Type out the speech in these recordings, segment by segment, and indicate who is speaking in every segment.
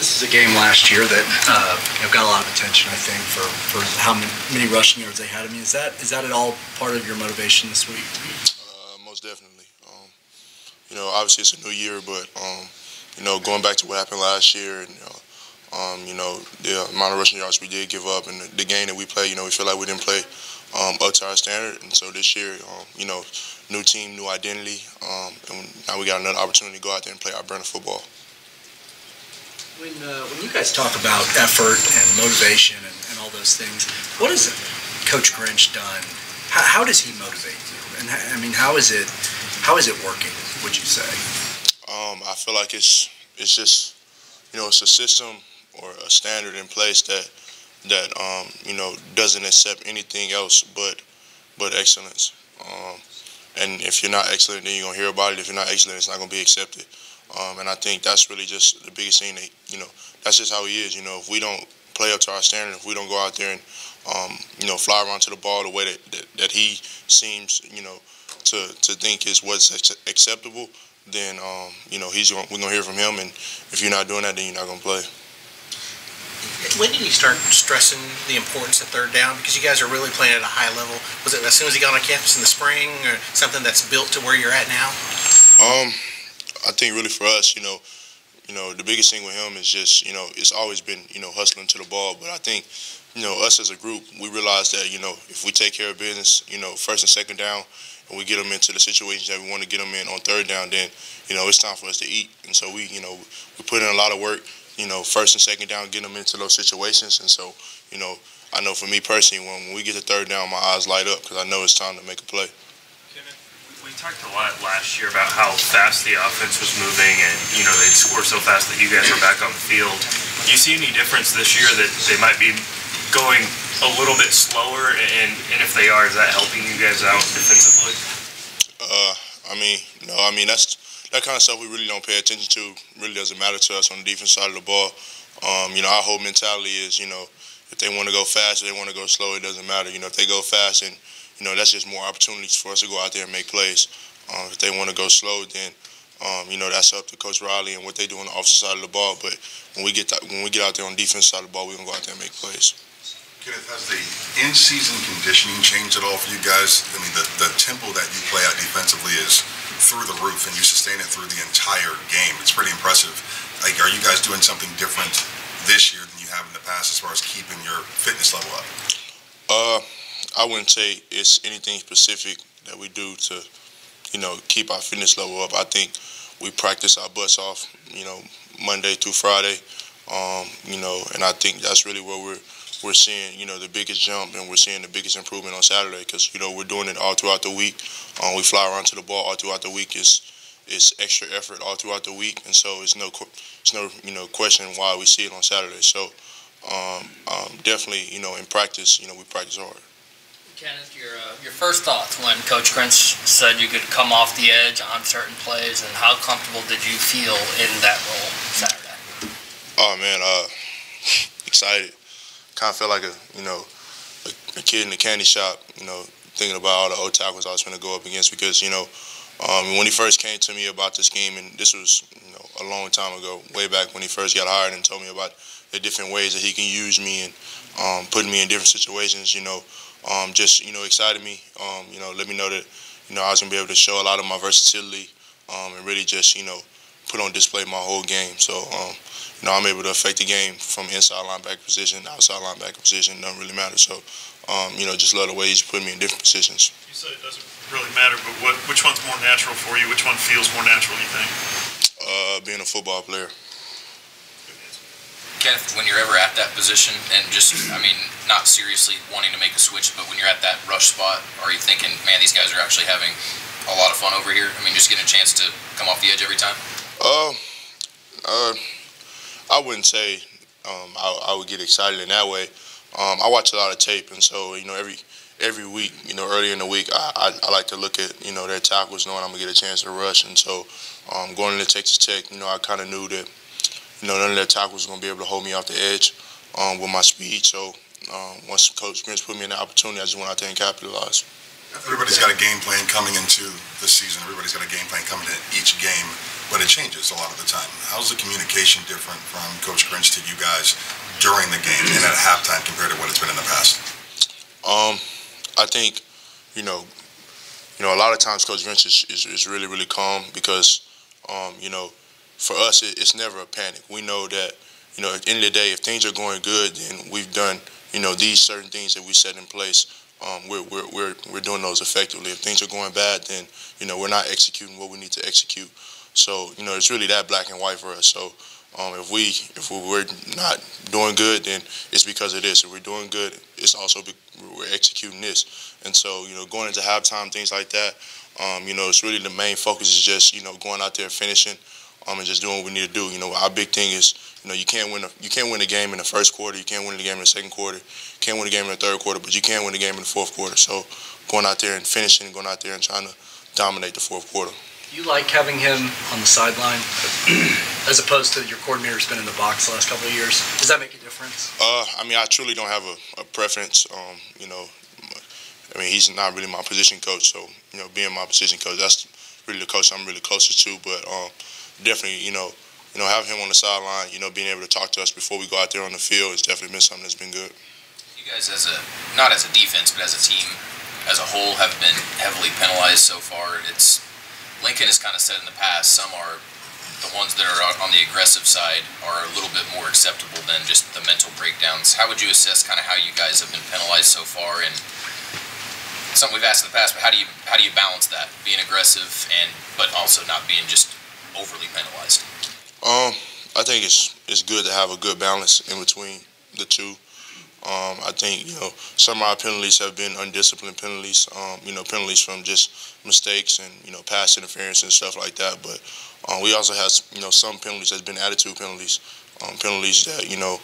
Speaker 1: This is a game last year that got a lot of attention, I think, for how many rushing yards they had. I mean, is that at all part of your motivation this week?
Speaker 2: Most definitely. Obviously it's a new year, but going back to what happened last year, and the amount of rushing yards we did give up, and the game that we played, we feel like we didn't play up to our standard. And so this year, new team, new identity, and now we got another opportunity to go out there and play our brand of football.
Speaker 1: When you guys talk about effort and motivation and all those things, what has Coach Grinch done? How does he motivate you? And I mean, how is it working, would you say?
Speaker 2: I feel like it's just, it's a system or a standard in place that doesn't accept anything else but excellence. And if you're not excellent, then you're going to hear about it. If you're not excellent, it's not going to be accepted. And I think that's really just the biggest thing that, that's just how he is. If we don't play up to our standard, if we don't go out there and, fly around to the ball the way that he seems, to think is what's acceptable, then, we're going to hear from him. And if you're not doing that, then you're not going to play.
Speaker 3: When did he start stressing the importance of third down? Because you guys are really playing at a high level. Was it as soon as he got on campus in the spring, or something that's built to where you're at now?
Speaker 2: I think really for us, the biggest thing with him is just, it's always been, hustling to the ball. But I think, us as a group, we realize that, if we take care of business, first and second down, and we get them into the situations that we want to get them in on third down, then, it's time for us to eat. And so we put in a lot of work, first and second down, getting them into those situations. And so, I know for me personally, when we get to third down, my eyes light up because I know it's time to make a play.
Speaker 4: We talked a lot last year about how fast the offense was moving, and they'd score so fast that you guys were back on the field. Do you see any difference this year that they might be going a little bit slower, and if they are, is that helping you guys out defensively?
Speaker 2: No. That kind of stuff we really don't pay attention to. Really doesn't matter to us on the defense side of the ball. Our whole mentality is, if they want to go fast or they want to go slow, it doesn't matter. If they go fast, and that's just more opportunities for us to go out there and make plays. If they want to go slow, then that's up to Coach Riley and what they do on the offensive side of the ball. But when we get out there on the defense side of the ball, we're gonna go out there and make plays.
Speaker 5: Kenneth, has the in-season conditioning changed at all for you guys? I mean, the tempo that you play out defensively is through the roof, and you sustain it through the entire game. It's pretty impressive. Like, are you guys doing something different this year than you have in the past as far as keeping your fitness level up?
Speaker 2: I wouldn't say it's anything specific that we do to, keep our fitness level up. I think we practice our butts off, Monday through Friday, and I think that's really where we're seeing, the biggest jump, and we're seeing the biggest improvement on Saturday because, we're doing it all throughout the week. We fly around to the ball all throughout the week. It's extra effort all throughout the week, and so it's no question why we see it on Saturday. So definitely, in practice, we practice hard.
Speaker 6: Kenneth, your first thoughts when Coach Grinch said you could come off the edge on certain plays, and how comfortable did you feel in that role Saturday?
Speaker 2: Oh man, excited. Kind of felt like a kid in the candy shop, thinking about all the old tackles I was going to go up against because, when he first came to me about this game, and this was, a long time ago, way back when he first got hired and told me about the different ways that he can use me and putting me in different situations, just, excited me, let me know that, I was going to be able to show a lot of my versatility and really just, put on display my whole game. So, I'm able to affect the game from inside linebacker position, outside linebacker position. It doesn't really matter. So, just love the ways you put me in different positions.
Speaker 4: You said it doesn't really matter, but which one's more natural for you? Which one feels more natural, you think? Being a football player.
Speaker 7: Kenneth, when you're ever at that position and just, not seriously wanting to make a switch, but when you're at that rush spot, are you thinking, man, these guys are actually having a lot of fun over here? Just getting a chance to come off the edge every time?
Speaker 2: I wouldn't say I would get excited in that way. I watch a lot of tape, and so, every week, early in the week, I like to look at, their tackles, knowing I'm going to get a chance to rush. And so going into Texas Tech, I kind of knew that, none of their tackles was going to be able to hold me off the edge with my speed. So once Coach Grinch put me in the opportunity, I just went out there and capitalized.
Speaker 5: Everybody's got a game plan coming into this season. Everybody's got a game plan coming to each game. but it changes a lot of the time. How's the communication different from Coach Grinch to you guys during the game and at halftime compared to what it's been in the past?
Speaker 2: I think, you know, a lot of times Coach Grinch is really, really calm because, you know, for us, it's never a panic. We know that, you know, at the end of the day, if things are going good, then we've done, you know, these certain things that we set in place. We're doing those effectively. If things are going bad, then, you know, we're not executing what we need to execute. So, you know, it's really that black and white for us. So, if we're not doing good, then it's because of this. If we're doing good, it's also we're executing this. And so, you know, going into halftime, things like that, you know, it's really the main focus is just, you know, going out there finishing, and just doing what we need to do. You know, our big thing is, you know, you can't win the game in the first quarter, you can't win the game in the second quarter, you can't win the game in the third quarter, but you can win the game in the fourth quarter. So going out there and finishing, going out there and trying to dominate the fourth quarter.
Speaker 1: Do you like having him on the sideline as opposed to your coordinator's been in the box the last couple of years? Does that make a difference?
Speaker 2: I mean, I truly don't have a preference. You know, I mean, he's not really my position coach, so, you know, being my position coach, that's really the coach I'm really closest to. But definitely, you know, having him on the sideline, you know, being able to talk to us before we go out there on the field has definitely been something that's been good.
Speaker 7: You guys, not as a defense, but as a team as a whole, have been heavily penalized so far. Lincoln has kind of said in the past, some are, the ones that are on the aggressive side are a little bit more acceptable than just the mental breakdowns. How would you assess kind of how you guys have been penalized so far? And something we've asked in the past, but how do you balance that, being aggressive but also not being just overly penalized?
Speaker 2: I think it's good to have a good balance in between the two. I think, you know, some of our penalties have been undisciplined penalties, you know, penalties from just mistakes and, you know, pass interference and stuff like that. But we also have, you know, some penalties that's been attitude penalties, penalties that, you know,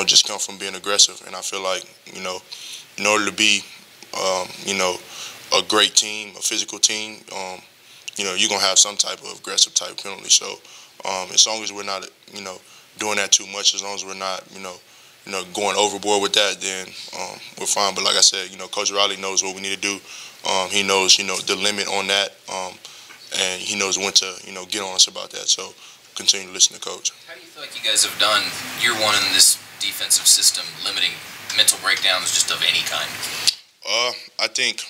Speaker 2: just come from being aggressive. And I feel like, you know, in order to be, you know, a great team, a physical team, you know, you're going to have some type of aggressive type penalty. So as long as we're not, you know, doing that too much, as long as we're not, you know, going overboard with that, then we're fine. But like I said, you know, Coach Riley knows what we need to do. He knows, you know, the limit on that, and he knows when to, you know, get on us about that. So continue to listen to Coach.
Speaker 7: How do you feel like you guys have done year one in this defensive system, limiting mental breakdowns just of any kind?
Speaker 2: I think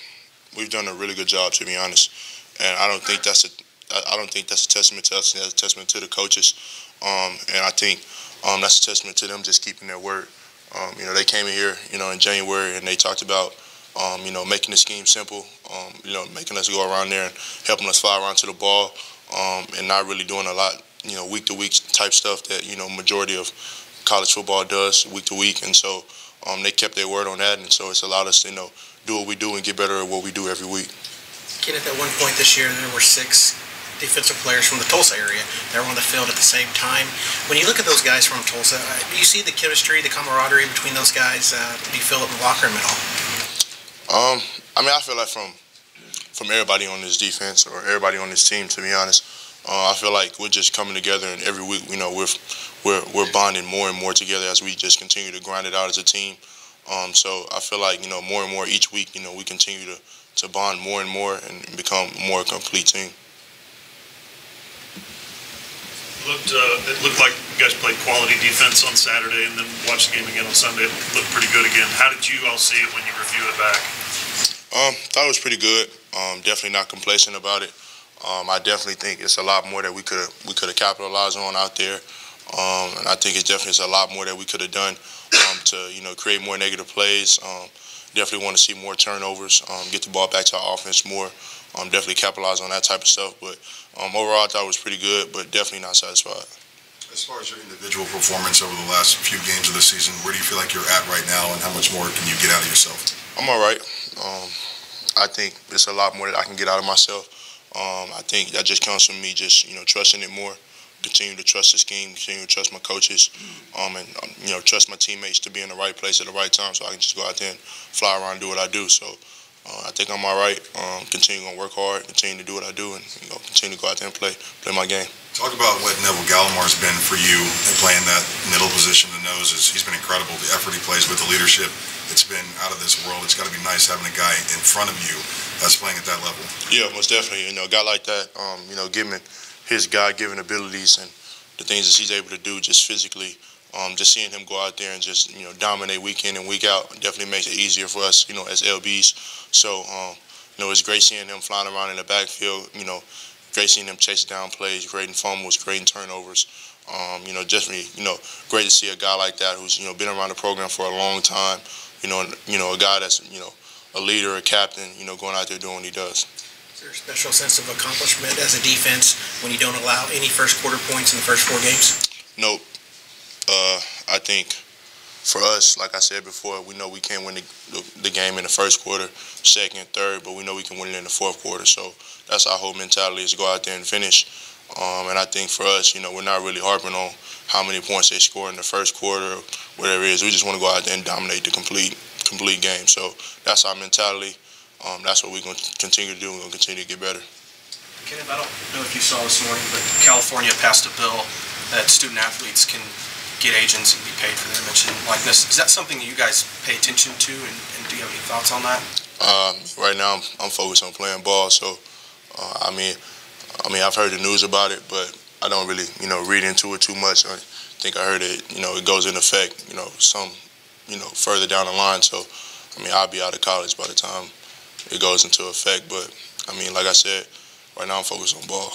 Speaker 2: we've done a really good job, to be honest, and I don't think that's a testament to us. That's a testament to the coaches, and I think that's a testament to them just keeping their word. You know, they came in here, you know, in January, and they talked about, you know, making the scheme simple, you know, making us go around there and helping us fly around to the ball, and not really doing a lot, you know, week-to-week type stuff that, you know, majority of college football does week to week. And so they kept their word on that, and so it's allowed us to, you know, do what we do and get better at what we do every week.
Speaker 3: Kenneth, at one point this year, there were 6 defensive players from the Tulsa area that were on the field at the same time. When you look at those guys from Tulsa, do you see the chemistry, the camaraderie between those guys? Do you feel it in the locker room at all?
Speaker 2: I mean, I feel like from everybody on this defense or everybody on this team, to be honest, I feel like we're just coming together, and every week, you know, we're bonding more and more together as we just continue to grind it out as a team. So I feel like, you know, more and more each week, you know, we continue to bond more and more and become a more complete team.
Speaker 8: It looked like you guys played quality defense on Saturday, and then watched the game again on Sunday. It looked pretty good again. How did you all see it when you review it back?
Speaker 2: Thought it was pretty good. Definitely not complacent about it. I definitely think it's a lot more that we could have capitalized on out there, and I think it's definitely a lot more that we could have done to, you know, create more negative plays. Definitely want to see more turnovers, get the ball back to our offense more. Definitely capitalize on that type of stuff. But overall, I thought it was pretty good, but definitely not satisfied.
Speaker 5: As far as your individual performance over the last few games of the season, where do you feel like you're at right now, and how much more can you get out of yourself?
Speaker 2: I'm all right. I think it's a lot more that I can get out of myself. I think that just comes from me just, you know, trusting it more, continue to trust the scheme, continue to trust my coaches, and, you know, trust my teammates to be in the right place at the right time so I can just go out there and fly around and do what I do. So I think I'm all right. Continue to work hard, continue to do what I do, and, you know, continue to go out there and play my game.
Speaker 5: Talk about what Neville Gallimore has been for you playing that middle position. The nose, he's been incredible. The effort he plays with, the leadership, it's been out of this world. It's got to be nice having a guy in front of you that's playing at that level.
Speaker 2: Yeah, most definitely. You know, a guy like that, you know, giving his God-given abilities and the things that he's able to do just physically. Just seeing him go out there and just, dominate week in and week out definitely makes it easier for us, as LBs. So, it's great seeing him flying around in the backfield, great seeing him chase down plays, creating fumbles, creating turnovers. Definitely, great to see a guy like that who's, been around the program for a long time, a guy that's, a leader, a captain, going out there doing what he does.
Speaker 3: Is there a special sense of accomplishment as a defense when you don't allow any first quarter points in the first 4 games?
Speaker 2: Nope. I think for us, like I said before, we know we can't win the game in the first quarter, second, third, but we know we can win it in the fourth quarter. So that's our whole mentality, is to go out there and finish. And I think for us, we're not really harping on how many points they score in the first quarter, or whatever it is. We just want to go out there and dominate the complete game. So that's our mentality. That's what we're going to continue to do. We're going to continue to get better.
Speaker 9: Kenneth, I don't know if you saw this morning, but California passed a bill that student athletes can get agents and be paid for their image and likeness. Is that something that you guys pay attention to, and do you have any thoughts on that?
Speaker 2: Right now, I'm focused on playing ball. So, I've heard the news about it, but I don't really, read into it too much. I think I heard it, it goes into effect, some, further down the line. So, I'll be out of college by the time it goes into effect. But, like I said, right now I'm focused on ball.